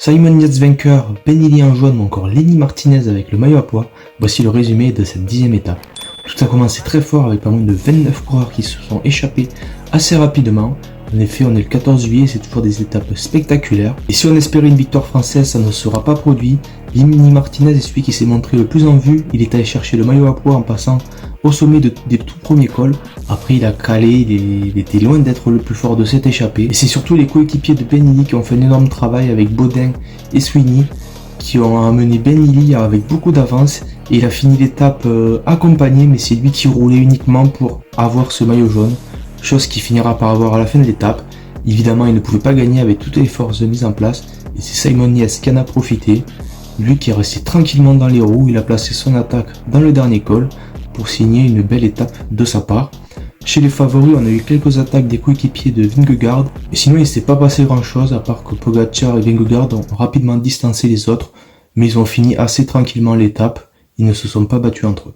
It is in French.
Simon Yates vainqueur, Benili en jaune ou encore Lenny Martinez avec le maillot à pois, voici le résumé de cette 10e étape. Tout a commencé très fort avec pas moins de 29 coureurs qui se sont échappés assez rapidement. En effet, on est le 14 juillet, c'est toujours des étapes spectaculaires. Et si on espérait une victoire française, ça ne sera pas produit. Lenny Martinez est celui qui s'est montré le plus en vue. Il est allé chercher le maillot à pois en passant au sommet des tout premiers cols. Après, il a calé, il était loin d'être le plus fort de cette échappée. Et c'est surtout les coéquipiers de Benili qui ont fait un énorme travail avec Baudin et Sweeney, qui ont amené Benili avec beaucoup d'avance. Et il a fini l'étape accompagné, mais c'est lui qui roulait uniquement pour avoir ce maillot jaune. Chose qu'il finira par avoir à la fin de l'étape. Évidemment, il ne pouvait pas gagner avec toutes les forces mises en place, et c'est Simon Yates qui en a profité. Lui qui est resté tranquillement dans les roues, il a placé son attaque dans le dernier col pour signer une belle étape de sa part. Chez les favoris, on a eu quelques attaques des coéquipiers de Vingegaard, et sinon il ne s'est pas passé grand chose, à part que Pogacar et Vingegaard ont rapidement distancé les autres, mais ils ont fini assez tranquillement l'étape, ils ne se sont pas battus entre eux.